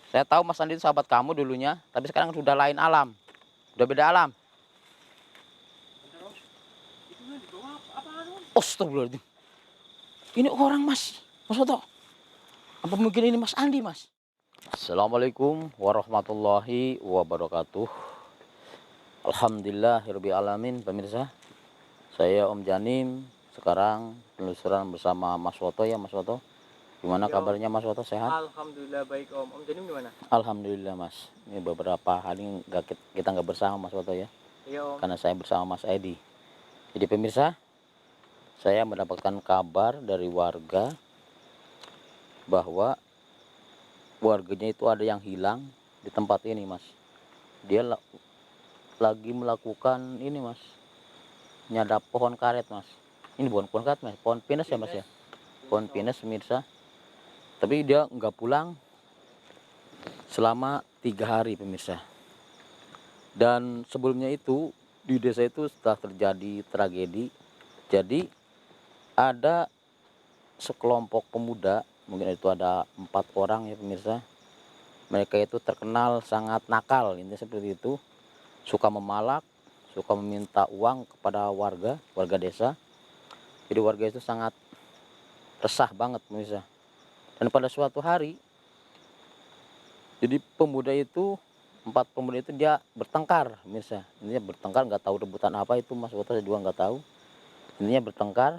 Saya tahu Mas Andi itu sahabat kamu dulunya, tapi sekarang sudah lain alam. Udah beda alam. Bentar Om. Itu yang di bawah apaan Om? Astagfirullahaladzim. Ini orang Mas. Mas Oto. Apa mungkin ini Mas Andi Mas? Assalamualaikum warahmatullahi wabarakatuh. Alhamdulillahirabbil alamin. Pemirsa, saya Om Janim. Sekarang penelusuran bersama Mas Woto ya Mas Woto. Gimana Iya, Om. kabarnya Mas Woto, sehat? Alhamdulillah baik Om. Om Janim gimana? Alhamdulillah Mas. Ini beberapa hari kita nggak bersama Mas Woto ya. Iya Om. Karena saya bersama Mas Edi. Jadi pemirsa, saya mendapatkan kabar dari warga bahwa warganya itu ada yang hilang di tempat ini Mas. Dia lagi melakukan ini Mas, nyadap pohon karet Mas. Ini bukan pohon karet Mas, pohon pinus ya Mas ya. Pohon pinus pemirsa. Tapi dia nggak pulang selama 3 hari pemirsa. Dan sebelumnya itu di desa itu setelah terjadi tragedi, jadi ada sekelompok pemuda, mungkin itu ada 4 orang ya pemirsa. Mereka itu terkenal sangat nakal, intinya seperti itu. Suka memalak, suka meminta uang kepada warga desa. Jadi warga itu sangat resah banget pemirsa. Dan pada suatu hari, jadi pemuda itu 4 pemuda itu dia bertengkar pemirsa. Intinya bertengkar, nggak tahu rebutan apa itu Mas Woto, saya juga nggak tahu. Intinya bertengkar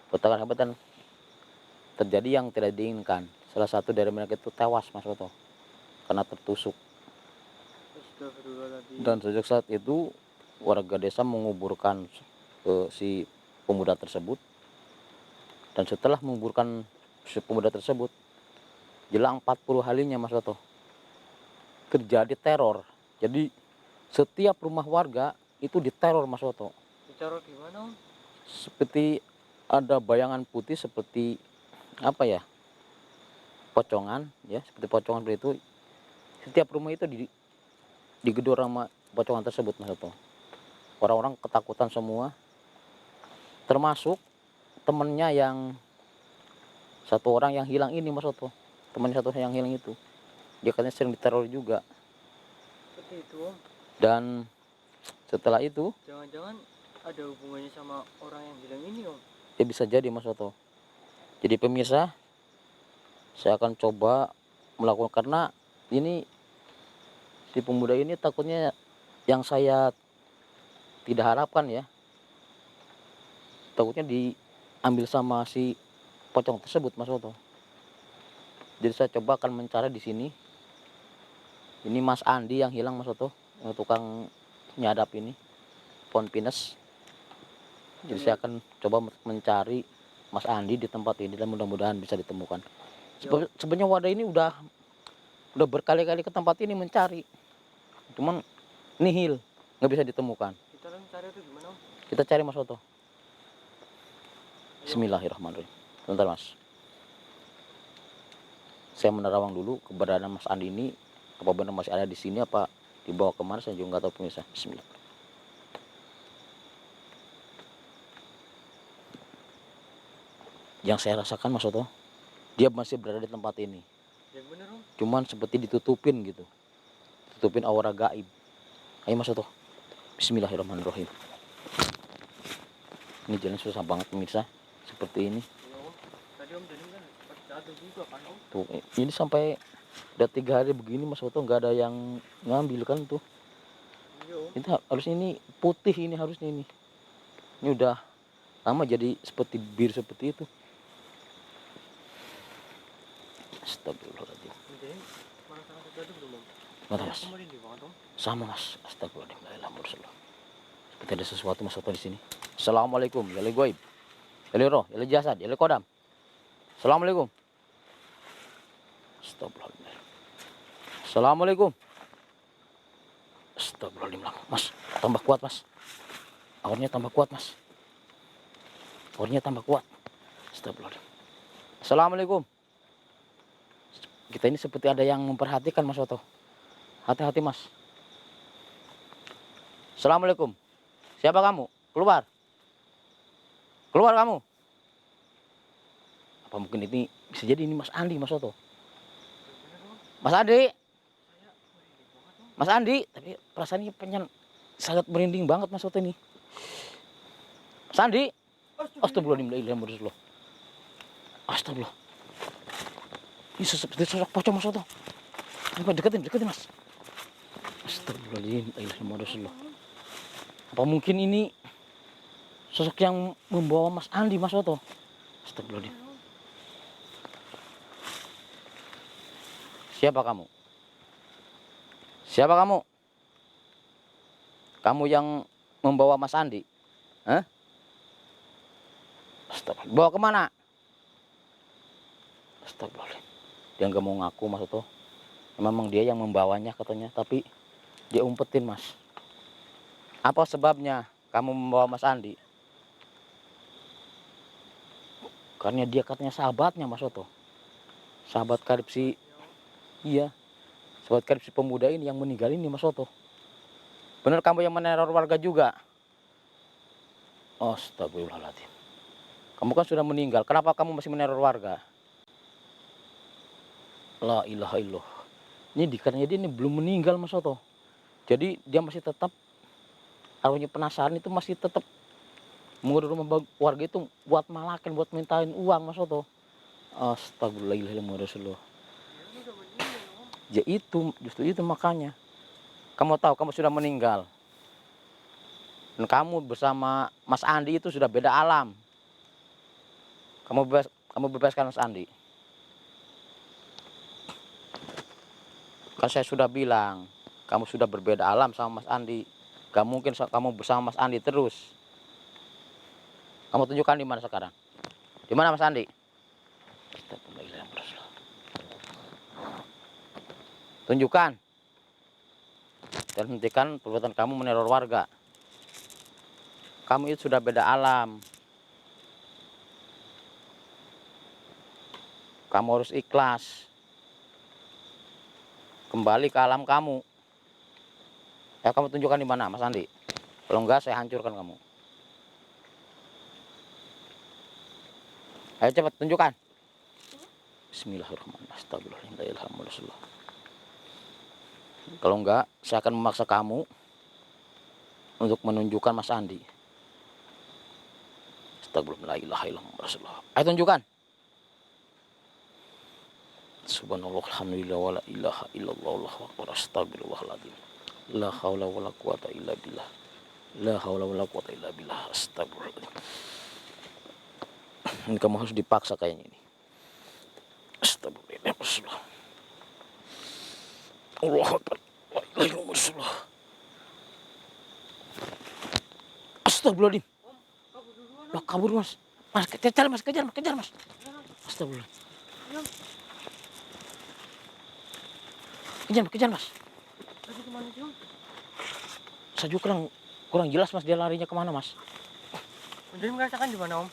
apa dan terjadi yang tidak diinginkan. Salah satu dari mereka itu tewas Mas Woto karena tertusuk. Astagfirullahaladzim. Dan sejak saat itu warga desa menguburkan si pemuda tersebut. Dan setelah menguburkan si pemuda tersebut, jelang 40 harinya Mas Woto, terjadi teror. Jadi setiap rumah warga itu diteror Mas Woto. Ditaruh di mana Om? Seperti ada bayangan putih seperti apa ya? Pocongan ya, seperti pocongan seperti itu. Setiap rumah itu digedor sama pocongan tersebut Mas Woto. Orang-orang ketakutan semua, termasuk temennya yang satu orang yang hilang ini Mas Woto. Temannya satu yang hilang itu, dia katanya sering diteror juga. Seperti itu Om. Dan setelah itu Jangan-jangan ada hubungannya sama orang yang hilang ini Om? ya bisa jadi Mas Woto. Jadi pemirsa, saya akan coba melakukan, karena ini si pemuda ini takutnya yang saya tidak harapkan ya, takutnya diambil sama si pocong tersebut Mas Woto. Jadi saya coba akan mencari di sini. Ini Mas Andi yang hilang Mas Woto, yang tukang nyadap ini pohon pinus. Jadi saya akan coba mencari Mas Andi di tempat ini dan mudah-mudahan bisa ditemukan. Sebenarnya wadah ini udah berkali-kali ke tempat ini mencari, cuman nihil, nggak bisa ditemukan. Kita lagi cari itu gimana Om? Kita cari Mas Woto. Bismillahirrahmanirrahim. Bentar Mas, saya menerawang dulu keberadaan Mas Andi ini. Apa benar masih ada di sini, apa dibawa kemana, saya juga nggak tahu pemirsa. Bismillah. Yang saya rasakan Mas Woto, dia masih berada di tempat ini. Yang bener Om? Cuman seperti ditutupin gitu, tutupin aura gaib. Ayo Mas Woto. Bismillahirrahmanirrahim. Ini jalan susah banget pemirsa, seperti ini. Iya Om. Tadi Om Janim kan sempat jatuh juga kan Om? Tuh, ini sampai udah 3 hari begini Mas Woto, nggak ada yang ngambil kan tuh. Iya Om. Itu harusnya ini putih, ini harusnya ini. Ini udah lama jadi seperti bir seperti itu. Astagfirullahaladzim. Om Janim merasakan sesuatu belum Om? Mana Saya Mas? kemarin di banget Om. Sama Mas. Astagfirullahaladzim. La ilaha illallah. Seperti ada sesuatu Mas Woto di sini. Assalamualaikum. Ya li goib. Ya li roh. Ya li jasad. Ya li kodam. Assalamualaikum. Astagfirullahaladzim. Assalamualaikum. Astagfirullahaladzim. Mas, tambah kuat Mas. Aurnya tambah kuat Mas. Aurnya tambah kuat. Astagfirullahaladzim. Assalamualaikum. Kita ini seperti ada yang memperhatikan Mas Woto. Hati-hati Mas. Assalamualaikum. Siapa kamu? Keluar. Keluar kamu. Apa mungkin ini bisa jadi ini Mas Andi Mas Woto. Mas Andi, Saya merinding banget Om. Mas Andi, tapi perasaannya pengen sangat merinding banget Mas Soto ini. Mas Andi, astagfirullahaladzim, la ilaha illallah. Astagfirullah. Ini seperti sosok pocong Mas Soto. Coba deketin, deketin Mas. Astagfirullahaladzim, la ilaha illallah. Apa mungkin ini sosok yang membawa Mas Andi Mas Soto? Astagfirullahaladzim. Siapa kamu? Siapa kamu? Kamu yang membawa Mas Andi? Hah? Astagfirullah. Bawa kemana? Astagfirullahaladzim. Dia nggak mau ngaku Mas Soto. Memang dia yang membawanya katanya, tapi dia umpetin Mas. Apa sebabnya kamu membawa Mas Andi? Karena dia katanya sahabatnya Mas Soto. Sahabat karib si, iya, sahabat karib si pemuda ini yang meninggal ini Mas Soto. Benar kamu yang meneror warga juga? Astagfirullahaladzim. Kamu kan sudah meninggal, kenapa kamu masih meneror warga? La ilaha illallah. Ini dikarenanya dia ini belum meninggal Mas Soto. Jadi dia masih tetap, arwahnya penasaran itu masih tetap mengurus rumah warga itu buat malakin, buat mintain uang Mas Soto. Astagfirullahaladzim. Ya itu, justru itu makanya. Kamu tahu kamu sudah meninggal. Dan kamu bersama Mas Andi itu sudah beda alam. Kamu bebaskan Mas Andi. Kan saya sudah bilang, kamu sudah berbeda alam sama Mas Andi. Gak mungkin kamu bersama Mas Andi terus. Kamu tunjukkan di mana sekarang? Di mana Mas Andi? Tunjukkan. Dan hentikan perbuatan kamu meneror warga. Kamu itu sudah beda alam. Kamu harus ikhlas. Kembali ke alam kamu. Ya kamu tunjukkan di mana Mas Andi. Kalau enggak saya hancurkan kamu. Ayo cepat tunjukkan. Bismillahirrahmanirrahim. Astagfirullahaladzim. Kalau enggak saya akan memaksa kamu untuk menunjukkan Mas Andi. Astagfirullahaladzim. Ayo tunjukkan. Subhanallah, alhamdulillah, wa la ilaha illallah, Allahu akbar, astagfirullahaladzim. La haula wa la quwata illa billah. La haula wa la quwata illa billah. Astagfirullahaladzim. Ini kamu harus dipaksa kayaknya ini. Astagfirullahaladzim. Allahu akbar. La ilaha illallah. Astagfirullahaladzim. Lah kabur Mas. Mas kejar Mas, kejar Mas. Astagfirullah. Kejar Mas. Lagi kemana sih Om? Saya juga kurang jelas Mas, dia larinya kemana Mas? Jadi merasakan di mana Om?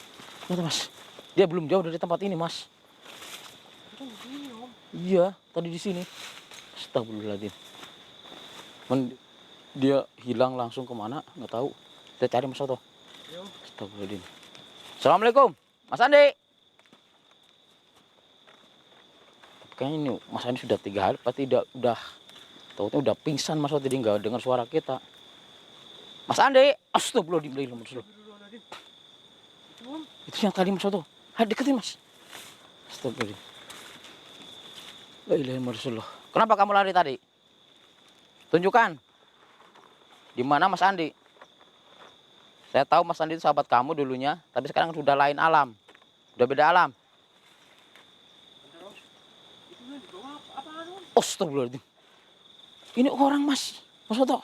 Lihat Mas, dia belum jauh dari tempat ini Mas. Itu di sini Om. Iya, tadi di sini. Astagfirullahaladzim. Dia hilang langsung kemana? Nggak tahu. Kita cari Mas Soto. Yo. Astagfirullahaladzim. Assalamualaikum, Mas Andi. Kayaknya ini Mas Andi sudah 3 hari, pasti udah tahu-tahu udah pingsan Mas Soto, jadi nggak dengar suara kita. Mas Andi, astagfirullahaladzim. Itu Om. Itu yang tadi Mas Soto. Ayo deketin Mas. Astagfirullahaladzim. La ilaha illallah. Kenapa kamu lari tadi? Tunjukkan. Di mana Mas Andi? Saya tahu Mas Andi itu sahabat kamu dulunya, tapi sekarang sudah lain alam. Udah beda alam. Bentar Om. Itu di bawah apaan Om? Astagfirullahaladzim. Ini orang Mas. Mas Soto.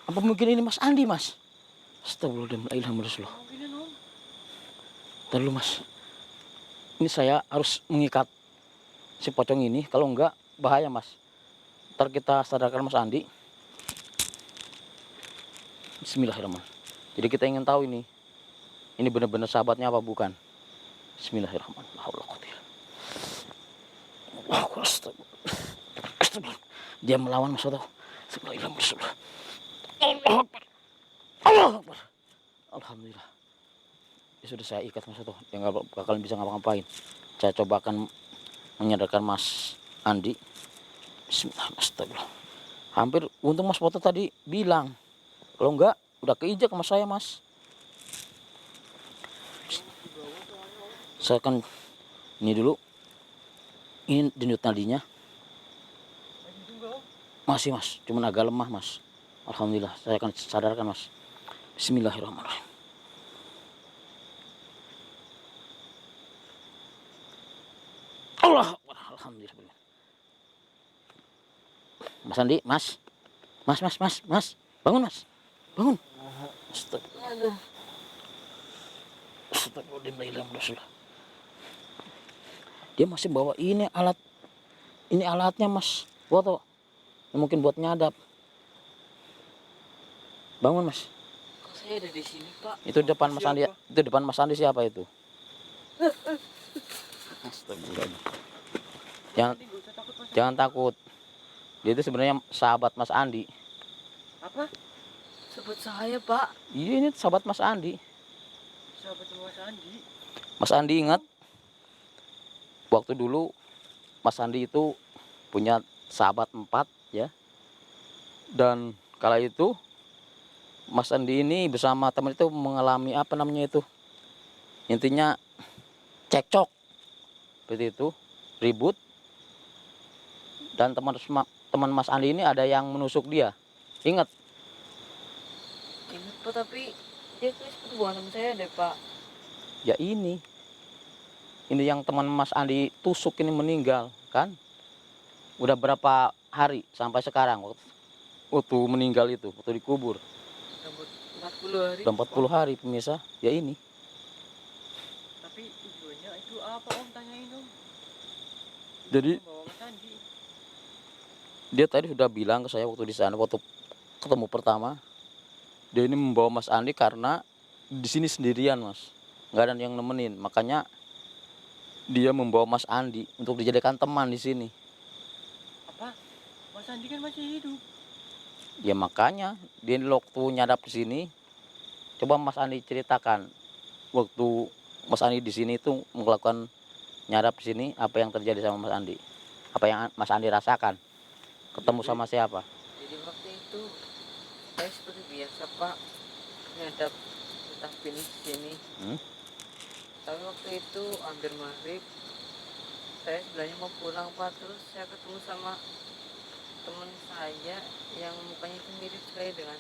Apa mungkin ini Mas Andi Mas? Astagfirullahaladzim. La ilaha illallah. Mungkin Om. Ntar dulu Mas. Ini saya harus mengikat si pocong ini. Kalau enggak bahaya Mas. Ntar kita sadarkan Mas Andi. Bismillahirrahmanirrahim. Jadi kita ingin tahu ini benar-benar sahabatnya apa bukan. Bismillahirrahmanirrahim. Dia melawan Mas Soto. Alhamdulillah. Ya sudah saya ikat Mas Soto. Dia nggak bakalan bisa ngapa-ngapain. Saya coba akan menyadarkan Mas Andi. Bismillah, astagfirullah. Hampir untung Mas Foto tadi bilang. Kalau enggak udah keinjak sama saya, Mas. Di bawah soalnya om. Saya akan ini dulu. Ini denyut nadinya. Masih juga om. Masih, Mas. Cuman agak lemah, Mas. Alhamdulillah, saya akan sadarkan, Mas. Bismillahirrahmanirrahim. Allah, alhamdulillah. Mas Andi, Mas. Mas. Bangun, Mas. Bangun. Astagfirullah. Astagfirullahaladzim. Dia masih bawa ini alat. Ini alatnya, Mas. Foto. Mungkin buat nyadap. Bangun, Mas. Kok saya ada di sini, Pak? Itu depan Mas Andi. Siapa? Itu depan Mas Andi siapa itu? Astagfirullah. Jangan Andi, nggak usah takut mas. jangan takut. Dia itu sebenarnya sahabat Mas Andi. Apa? Sebut saya, Pak. Iya, ini sahabat Mas Andi. Sahabat Mas Andi. Mas Andi ingat waktu dulu Mas Andi itu punya sahabat 4 ya. Dan kala itu Mas Andi ini bersama teman itu mengalami apa namanya itu? Intinya cekcok. Seperti itu, ribut. Dan teman Mas Andi ini ada yang menusuk dia. Ingat? Ingat, Pak, tapi dia kayak seperti bukan teman saya deh, Pak. Ya ini. Ini yang teman Mas Andi tusuk ini meninggal, kan? Udah berapa hari sampai sekarang waktu meninggal itu, waktu dikubur. Rambut 40 hari. Udah 40 hari pemirsa. Ya ini. Tapi tujuannya itu apa om? Tanyain om. Jadi Bawa Mas Andi. dia tadi sudah bilang ke saya waktu di sana, waktu ketemu pertama, dia ini membawa Mas Andi karena di sini sendirian, Mas, nggak ada yang nemenin, makanya dia membawa Mas Andi untuk dijadikan teman di sini. Apa? Mas Andi kan masih hidup. Ya makanya dia waktu nyadap di sini, coba Mas Andi ceritakan waktu Mas Andi di sini itu melakukan nyadap di sini, apa yang terjadi sama Mas Andi, apa yang Mas Andi rasakan, ketemu sama siapa? Jadi waktu itu saya seperti biasa, Pak, nyadap tentang finish sini. Tapi waktu itu hampir maghrib, saya sebenarnya mau pulang, Pak. Terus saya ketemu sama teman saya yang mukanya itu mirip sekali dengan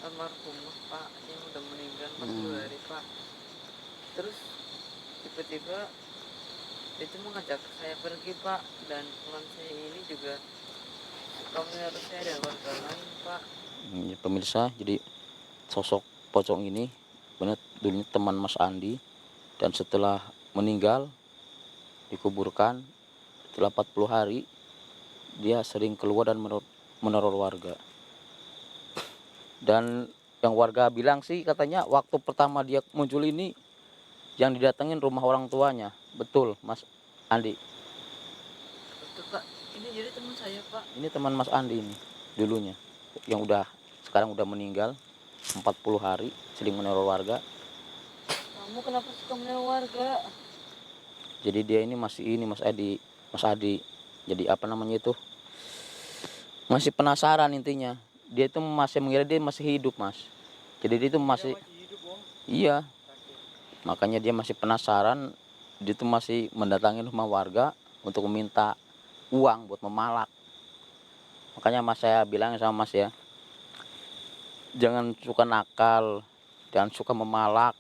almarhumah, Pak, yang udah meninggal 40 hari, Pak. Terus tiba-tiba itu mengajak saya pergi, Pak, dan teman saya ini juga suka menaruh saya dan warga lain, Pak. Ya, pemirsa, jadi sosok pocong ini benar dulunya teman Mas Andi, dan setelah meninggal dikuburkan setelah 40 hari dia sering keluar dan meneror warga. Dan yang warga bilang sih katanya waktu pertama dia muncul ini yang didatengin rumah orang tuanya. Betul, Mas Andi? Betul, Pak. Ini jadi teman saya, Pak. Ini teman Mas Andi ini dulunya, yang sekarang udah meninggal 40 hari sering meneror warga. Kamu kenapa suka meneror warga? Jadi dia ini Mas Adi. Jadi apa namanya itu? Masih penasaran intinya. Dia itu masih mengira dia masih hidup, Mas. Jadi dia itu Dia masih hidup om. iya, Kakek. makanya dia masih penasaran. Dia itu masih mendatangi rumah warga untuk meminta uang buat memalak. Makanya Mas saya bilang sama Mas ya, jangan suka nakal, jangan suka memalak,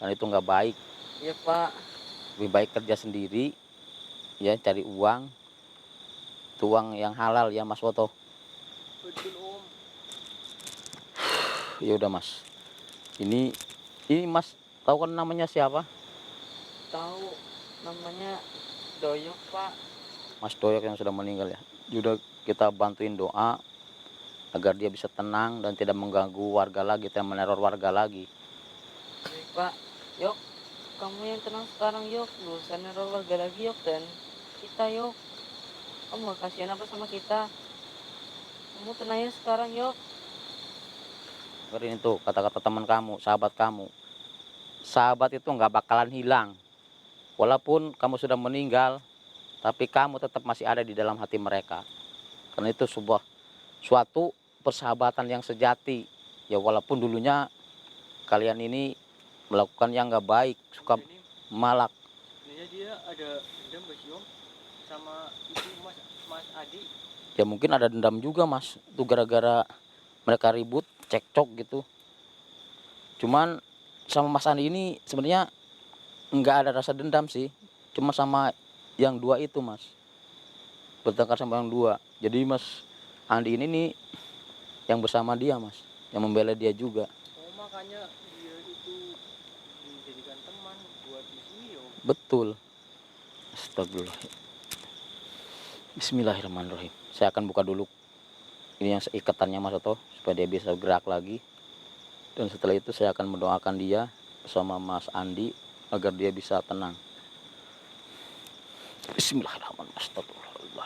karena itu nggak baik. Iya, Pak. Lebih baik kerja sendiri, ya cari uang, itu uang yang halal ya Mas Foto. Betul om. Ya udah Mas, ini Mas tahu kan namanya siapa? Tahu namanya Doyok, Pak. Mas Doyok yang sudah meninggal ya. Udah kita bantuin doa agar dia bisa tenang dan tidak mengganggu warga lagi, tidak meneror warga lagi. Baik, Pak. Yok, kamu yang tenang sekarang, Yok. Gak usah neror warga lagi, Yok. Dan kita, Yok. Kamu gak kasihan apa sama kita? Kamu tenangnya sekarang, Yok. Dengerin itu kata-kata teman kamu, sahabat kamu. Sahabat itu nggak bakalan hilang. Walaupun kamu sudah meninggal, tapi kamu tetap masih ada di dalam hati mereka. karena itu suatu persahabatan yang sejati. Ya walaupun dulunya kalian ini melakukan yang nggak baik, suka Ini malak. sebenarnya dia ada dendam gak sih Om sama itu Mas Adi? Ya mungkin ada dendam juga mas, itu gara-gara mereka ribut, cekcok gitu. Cuman sama Mas Andi ini sebenarnya nggak ada rasa dendam sih, cuma sama yang dua itu mas, bertengkar sama yang dua. Jadi Mas Andi ini nih yang bersama dia mas, yang membela dia juga. Oh makanya dia itu dijadikan teman buat di sini ya Om. Betul. Astagfirullah. Bismillahirrahmanirrahim. Saya akan buka dulu ini yang ikatannya Mas Oto supaya dia bisa gerak lagi. Dan setelah itu saya akan mendoakan dia bersama Mas Andi agar dia bisa tenang. Bismillahirrahmanirrahim. Astagfirullahaladzim.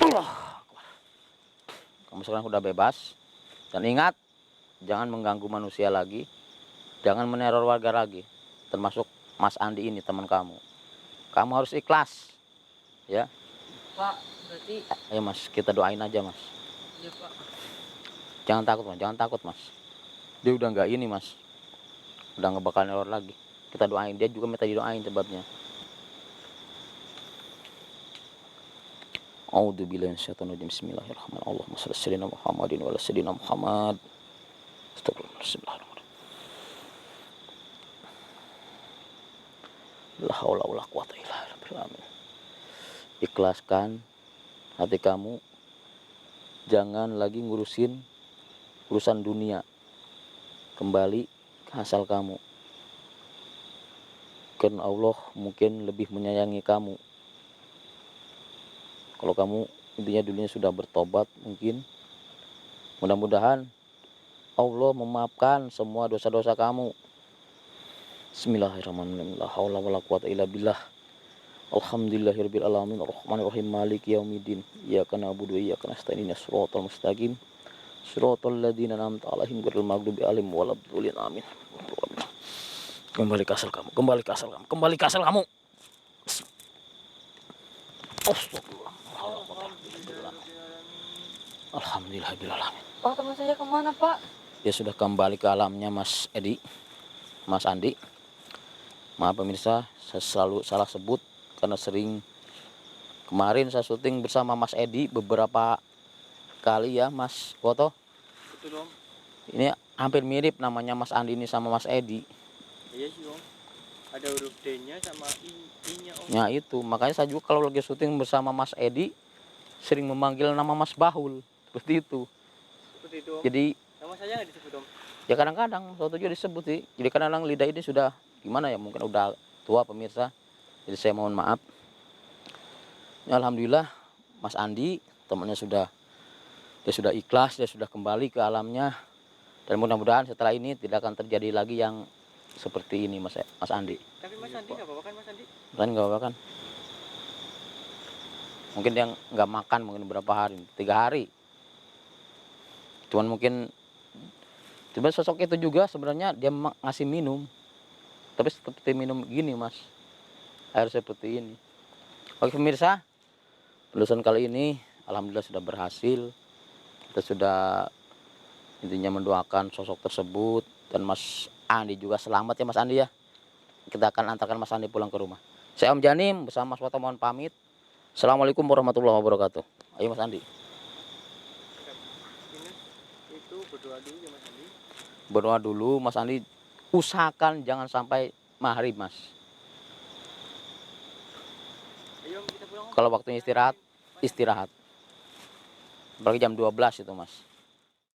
Allah. Kamu sekarang sudah bebas. Dan ingat, jangan mengganggu manusia lagi. Jangan meneror warga lagi. Termasuk Mas Andi ini teman kamu. Kamu harus ikhlas. Ya. Pak, berarti Ayo mas, kita doain aja mas. ya Pak. Jangan takut mas, jangan takut mas. Dia udah nggak ini mas, udah nggak bakal neror lagi. Kita doain, dia juga minta didoain sebabnya. A'udzubillahi minasyaitonirrajim. Bismillahirrahmanirrahim. Allahumma shalli ala sayyidina Muhammadin wa ala sayyidina Muhammad. Astagfirullahaladzim. La haula wala quwata illa billah. Ikhlaskan hati kamu, jangan lagi ngurusin urusan dunia, kembali ke asal kamu, karena Allah mungkin lebih menyayangi kamu. Kalau kamu intinya dulunya sudah bertobat, mungkin mudah-mudahan Allah memaafkan semua dosa-dosa kamu. Bismillahirrahmanirrahim. La haula wala quwata illa billah. Alhamdulillahirabbil alamin arrahmanirrahim maliki yaumiddin iyyaka na'budu wa iyyaka nasta'in ihdinas siratal mustaqim siratal ladzina an'amta 'alaihim ghairil maghdubi 'alaihim waladdallin amin. Kembali ke asal kamu, kembali ke asal kamu, kembali ke asal kamu. Astagfirullah. Alhamdulillahirabbil alamin. Pak, teman saya kemana Pak? Dia sudah kembali ke alamnya Mas Edi, Mas Andi. Maaf pemirsa, saya selalu salah sebut karena sering kemarin saya syuting bersama Mas Edi beberapa kali ya Mas Woto. Betul Om. Ini hampir mirip namanya Mas Andi ini sama Mas Edi. Iya sih Om. Ada huruf D-nya sama I-nya Om. Ya itu, makanya saya juga kalau lagi syuting bersama Mas Edi sering memanggil nama Mas Bahul. Seperti itu. Seperti itu Om. Jadi Nama saya nggak disebut Om. ya kadang-kadang Mas Woto juga disebut sih. Jadi kadang-kadang lidah ini sudah gimana ya, mungkin udah tua pemirsa. Jadi saya mohon maaf. Ya, alhamdulillah Mas Andi temannya dia sudah ikhlas, dia sudah kembali ke alamnya. Dan mudah-mudahan setelah ini tidak akan terjadi lagi yang seperti ini Mas Andi. Tapi Mas Andi nggak apa-apa kan Mas Andi? Kan nggak apa kan? Mungkin dia nggak makan mungkin berapa hari, 3 hari. Cuman sosok itu juga sebenarnya dia ngasih minum. Tapi seperti minum gini mas, air seperti ini. Oke pemirsa, penelusuran kali ini alhamdulillah sudah berhasil. Kita sudah intinya mendoakan sosok tersebut. Dan Mas Andi juga selamat ya Mas Andi ya. Kita akan antarkan Mas Andi pulang ke rumah. Saya Om Janim bersama Mas Woto mohon pamit. Assalamualaikum warahmatullahi wabarakatuh. Ayo Mas Andi. Ini itu berdoa dulu ya Mas Andi. Berdoa dulu Mas Andi. Usahakan jangan sampai maghrib mas. Ayo Om, kita pulang Om. Kalau waktunya istirahat, istirahat. Apalagi jam 12 itu mas.